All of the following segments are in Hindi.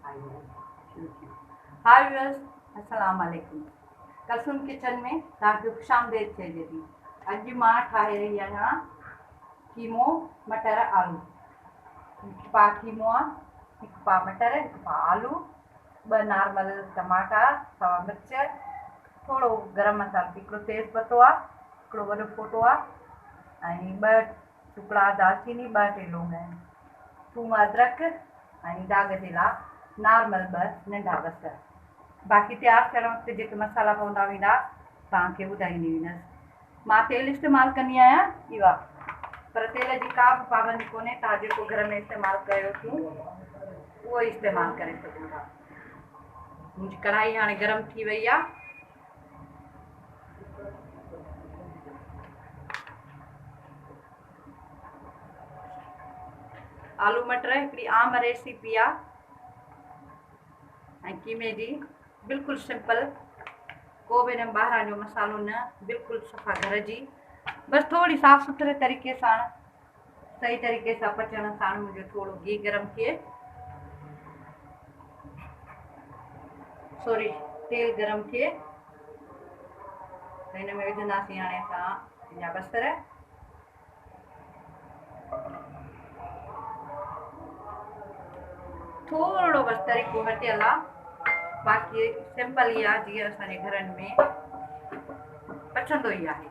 हाय व्यूअर्स, अस्सलाम वालेकुम। कसून किचन में तव्हांखे ख़ुशामदीद चइजे थी। अॼु मां ठाहे रही आहियां कीमो मटर आलू। हिकु पा कीमो आहे, हिकु पा मटर, हिकु पा आलू, 2 नॉर्मल टमाटा, सावा मिर्च, थोरो गरम मसालो, हिकिड़ो तेज़ पत्तो आहे, हिकिड़ो वॾो फोटो आहे ऐं 2 टुकड़ा दालचीनी, 2 टे लौंग आहिनि, थूम अदरक ऐं दाग जे लाइ नॉर्मल 2 नंढा बसर। बाक़ी तयारु थियण वक़्तु जेके मसाला पवंदा वेंदा तव्हांखे ॿुधाईंदी वेंदसि। मां तेल इस्तेमालु कंदी आहियां इहा, पर तेल जी का बि पाबंदी कोन्हे, तव्हां जेको घर में इस्तेमालु कयो थियूं उहो ई इस्तेमालु करे सघो था। मुंहिंजी कढ़ाई हाणे गरम थी वई आहे। आलू मटर हिकिड़ी आम रेसिपी आहे ऐं कीमे जी, बिल्कुलु सिंपल, को बि हिन ॿाहिरां जो मसालो न, बिल्कुलु सफ़ा घर जी, बसि थोरी साफ़ सुथरे तरीक़े सां, सही तरीक़े सां पचण सां मुंहिंजो थोरो घी गरम थिए, सॉरी तेल गरम थिए त हिन में विझंदासीं हाणे असां पंहिंजा बसर। थोरो बसि तरीक़ो हटियल आहे, बाक़ी सिंपल ई आहे जीअं असांजे घरनि में पचंदो ई आहे।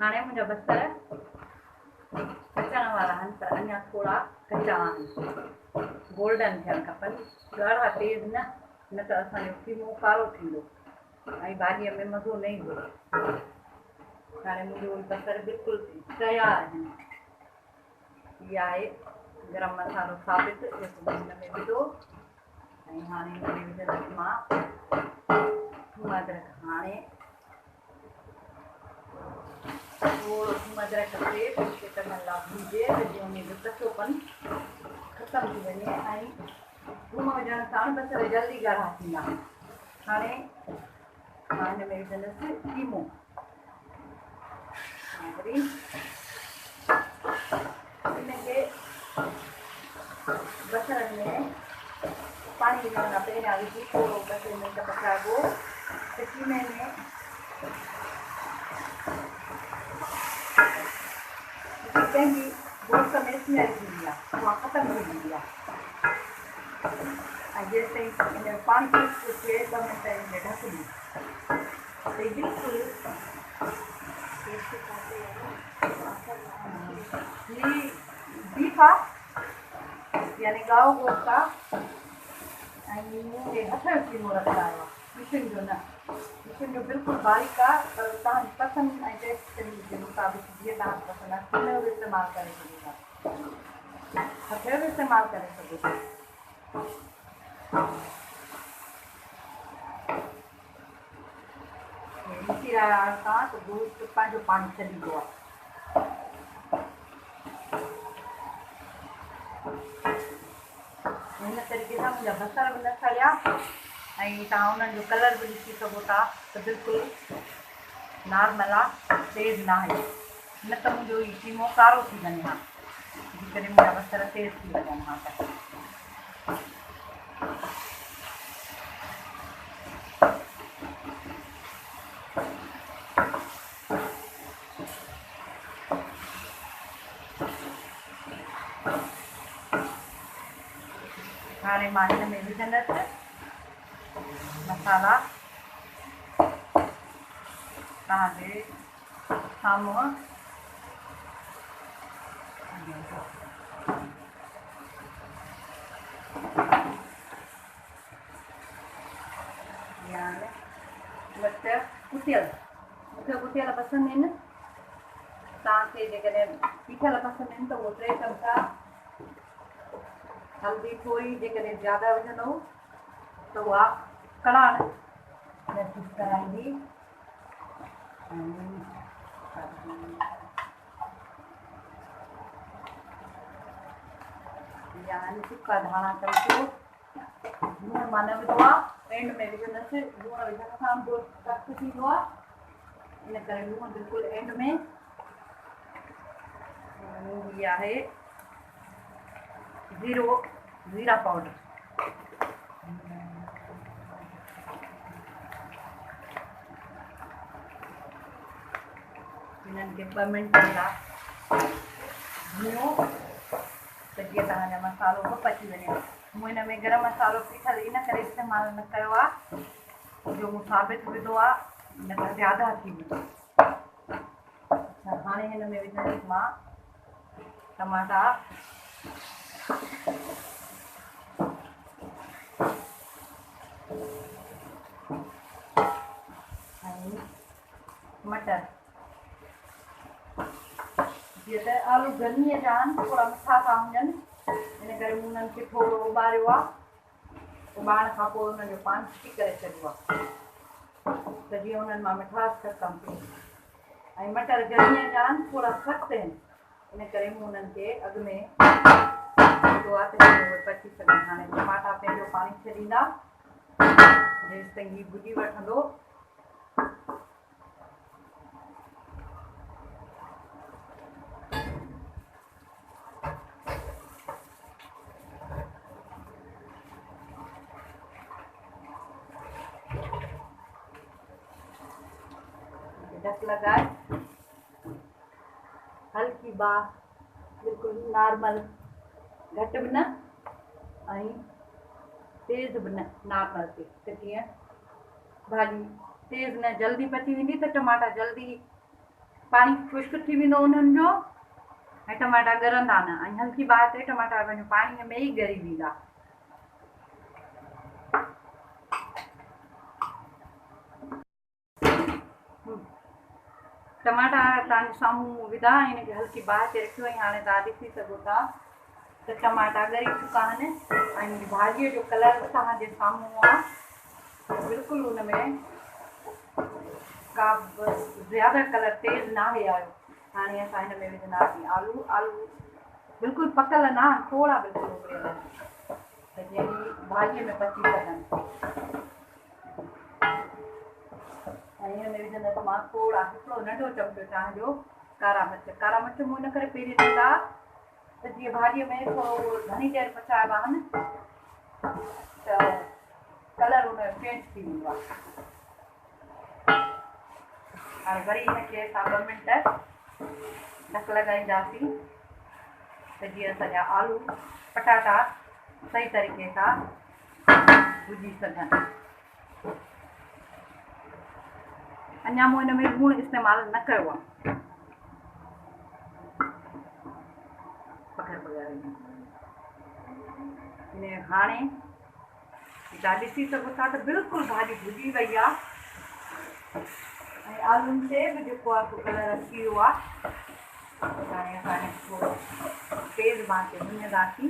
हाणे मुंहिंजा बसर पचण वारा आहिनि, पर अञा थोरा कचा आहिनि, गोल्डन थियणु खपनि, ॻाढ़ा तेज़ न, न त असांजो कीमो कारो थींदो ऐं भाॼीअ में मज़ो न ईंदो। हाणे मुंहिंजो बसर बिल्कुलु तयारु आहिनि। इहा आहे गरम मसालो साबित, जेको हिन में विधो ऐं हाणे हिन में विझंदसि मां थूम अदरक। हाणे थोरो थूम अदरक खे कुझु करण लाइ भुञिजे त जीअं उन जो कचोपन ख़तमु थी वञे ऐं थूम विझण सां बसर जल्दी ॻाढ़ा थींदा। हाणे मां हिन में विझंदसि कीमो। वरी इनखे बसरनि में पाणी विझण खां पहिरियां विझी थोरो 2 मिंट पचाइबो त कीमे में पंहिंजी दोस्त में स्मेल थींदी आहे, उहा ख़तमु थी वेंदी आहे ऐं जेसि ताईं हिन जो पाणी थिए 2 मिंट हिन ढकंदी त बिल्कुलु बीफ आहे, यानी गाओ गोश्त आहे ऐं मुंहिंजे हथ जो कीमो रखंदा आहियो, मिशिन जो न। मिशिन जो बिल्कुलु बारीक आहे, पर तव्हांजी पसंदि ऐं टेस्ट जे मुताबिक़ जीअं तव्हांखे पसंदि आहे कीमे जो बि इस्तेमालु करे सघो था, हथ जो बि इस्तेमालु करे सघो था। ॾिसी रहिया आहियो तव्हां त गोश्त पंहिंजो पाणी छॾींदो आहे। हिन तरीक़े सां मुंहिंजा बसर बि न सड़िया ऐं तव्हां उन्हनि जो कलर बि ॾिसी सघो था त बिल्कुलु नॉर्मल आहे, तेज़ न आहे, न त मुंहिंजो ही कीमो कारो थी वञे हा, जंहिं करे मुंहिंजा बसर तेज़ थी वञनि हा। त हाणे मां हिन में विझंदसि मसाला तव्हांजे साम्हूं। मिर्च कुटियल, मूंखे कुटियल पसंदि आहिनि, तव्हांखे जेकॾहिं पीठल पसंदि आहिनि त उहो 3 चमचा। हल्दी थोरी जेकॾहिं ज़्यादा विझंदव त उहा कड़ाह महसूसु कराईंदी। सुका धाणा चमचो, लूण मां न विधो आहे, एंड में विझंदसि। लूण विझण सां जो सख़्तु थींदो आहे, इन करे लूण बिल्कुलु एंड में। ही आहे ज़ीरा पाउडर। इन्हनि खे 2 मिंट लाइ भुनो त जीअं तव्हांजो मसालो बि पची वञे। मूं हिन में गरम मसालो पीठल इन करे इस्तेमालु न कयो आहे जो मूं साबित विधो आहे, न त ज़्यादा थी वेंदो। हाणे हिन में विझंदसि मां टमाटा ऐं मटर। जीअं त आलू गर्मीअ जा आहिनि, थोरा मिठा था हुजनि, इन करे मूं उन्हनि खे थोरो उॿारियो आहे। उॿारण खां पोइ उनजो पाणी फिटी करे छॾियो आहे त जीअं उन्हनि मां मिठास ख़तमु थिए। ऐं मटर गर्मीअ जा आहिनि, थोरा सख़्तु आहिनि, इन करे मूं उन्हनि खे अॻु में विधो आहे त उहे पची सघनि। हाणे टमाटा पंहिंजो पाणी छॾींदा जेसि ताईं हीउ भुॼी वठंदो। ढक लगाए हल्की बाह, बिल्कुलु नॉर्मल, घटि बि न ऐं तेज़ बि न, नॉर्मल ते, त जीअं भाॼी तेज़ न जल्दी पची वेंदी त टमाटा जल्दी पाणी खुश्क थी वेंदो उन्हनि जो ऐं टमाटा ॻरंदा न। ऐं हल्की बाह ते टमाटा पंहिंजो पाणीअ में ई ॻरी वेंदा। टमाटा तव्हांजे साम्हूं विधा, हिनखे हल्की बाहि ते रखियो ऐं हाणे तव्हां ॾिसी सघो था त टमाटा ॻरी चुका आहिनि ऐं भाॼीअ जो कलर तव्हांजे साम्हूं आहे। बिल्कुलु हुन में का ज़्यादा कलर तेज़ न आहे आयो। हाणे असां हिन में विझंदासीं आलू। आलू बिल्कुलु पकल न आहिनि, थोरा बिल्कुलु उबरियल आहिनि त जीअं भाॼीअ में पची सघनि। ऐं हिन में विझंदसि मां थोरा हिकिड़ो नंढो चमिचो चांहि जो कारा मिर्च। कारा मिर्च मूं इन करे पहिरीं ॾींदा त जीअं भाॼीअ में थोरो घणी देरि पचाइबा आहिनि त कलर हुनजो चेंज थी वेंदो आहे। हाणे वरी हिनखे असां 2 मिंट ढक लॻाईंदासीं त जीअं असांजा आलू पटाटा सही तरीक़े सां भुॼी सघनि। अञा मूं हिन में लूणु इस्तेमालु न कयो आहे। हाणे तव्हां ॾिसी सघो था त बिल्कुलु भाॼी भुॼी वई आहे ऐं आलूनि ते बि जेको आहे सो कलर अची वियो आहे। हाणे असां थोरो तेज़ बाहि ते भुञंदासीं।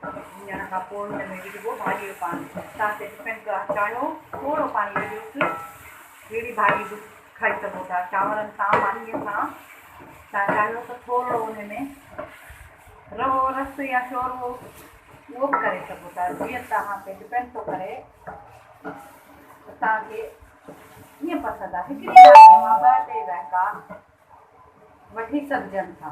भुञण खां पोइ हिन में विझिबो भाॼीअ जो पाणी। तव्हां ते डिपेंड कयो, चाहियो थोरो पाणी विझोसि, अहिड़ी भाॼी बि खाई सघो था चांवरनि सां, पाणीअ सां। तव्हां चाहियो त थोरो हुन में रवो रस या शोरवो उहो बि करे सघो था, जीअं तव्हां ते डिपेंड थो करे त तव्हांखे कीअं पसंदि आहे। हिकिड़ी भाॼी मां 2-3 रंगा वठी सघजनि था।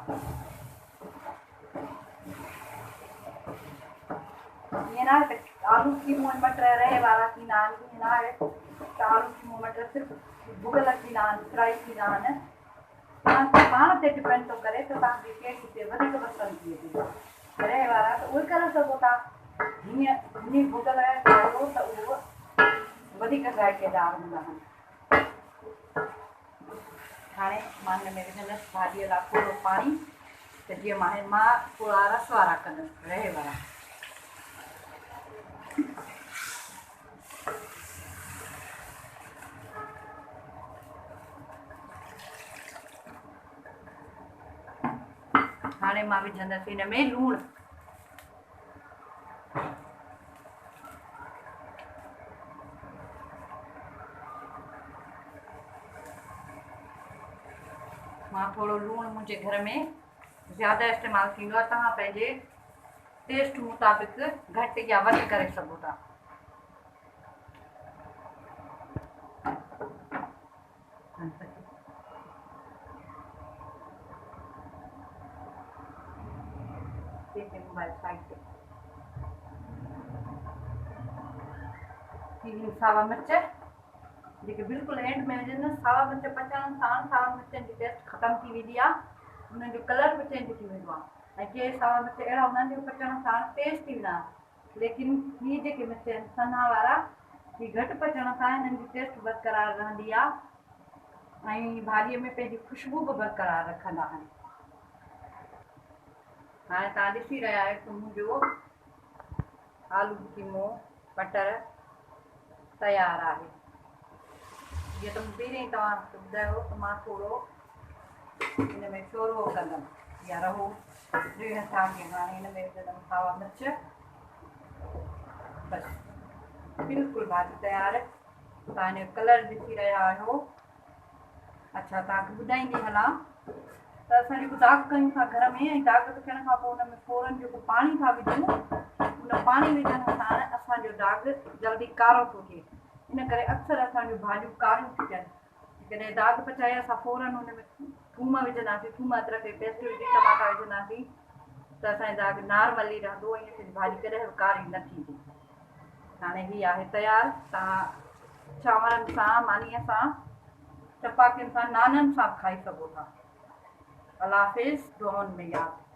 ईअं न आहे त आलू कीमो मटर रहे वारा थींदा आहिनि, ईअं न आहे त आलू कीमो मटर सिर्फ़ु भुॻल थींदा आहिनि, फ्राई थींदा आहिनि। तव्हांखे पाण ते डिपेंड थो करे त तव्हांखे कहिड़ी शइ वधीक पसंदि थी अचे। रहे वारा त उहे करे सघो था। हीअं भुॻल कयो त उहो वधीक ज़ाइकेदार हूंदा आहिनि। हाणे मां हिन में विझंदसि भाॼीअ लाइ थोरो पाणी त जीअं मां थोरा रस वारा कंदसि, रहे वारा। हाणे मां विझंदसि हिन में लूणु। मां थोरो लूणु मुंहिंजे घर में ज़्यादा इस्तेमालु थींदो आहे। तव्हां पंहिंजे टेस्ट मुताबिक घटि या वधि करे सघो था। मोबाइल साइड ते सावा मिर्च जेके बिल्कुलु एंड में विझंदसि। सावा मिर्च पचण सां सावा मिर्चनि जी टेस्ट ख़तमु थी वेंदी आहे, उन्हनि जो कलर बि चेंज थी वेंदो आहे। ऐं के सावा मिर्च अहिड़ा हूंदा आहिनि जो पचण सां टेस्ट थी वेंदा आहिनि, लेकिन हीअ जेके मिर्च आहिनि सन्हा वारा, हीअ घटि पचण सां हिननि जी टेस्ट बरक़रार रहंदी आहे ऐं भाॼीअ में पंहिंजी ख़ुशबू बि बरक़रार रखंदा आहिनि। हाणे तव्हां ॾिसी रहिया आहियो त मुंहिंजो आलू कीमो मटर तयारु आहे। जीअं त पहिरीं तव्हांखे ॿुधायो त मां थोरो हिन में शोरवो कंदमि या रहो ॾिण सां के हाणे हिन में विझंदमि सावा मिर्च। बसि बिल्कुलु भाॼी तयारु। तव्हां हिन जो कलर ॾिसी रहिया आहियो। अच्छा, तव्हांखे ॿुधाईंदी हलां त असां जेको दाग कयूं था घर में, ऐं दाग विझण खां पोइ हुन में फोरन जेको पाणी था विझूं, उन पाणी विझण सां असांजो दाग जल्दी कारो थो थिए। इन करे अक्सर असांजूं भाॼियूं कारियूं थी थियनि। जॾहिं दाग पचाए असां फोरन हुन में थूम विझंदासीं, थूम अदरक जी पेस्ट विझी टमाटा विझंदासीं त असांजो दाग नॉर्मली रहंदो ऐं असांजी भाॼी कॾहिं बि कारी न थींदी। हाणे हीअ आहे तयारु। तव्हां चांवरनि सां, मानीअ सां, चपातियुनि सां, नाननि सां खाई सघो था। अल्लाह हाफ़िज़, दुआउनि में यादि।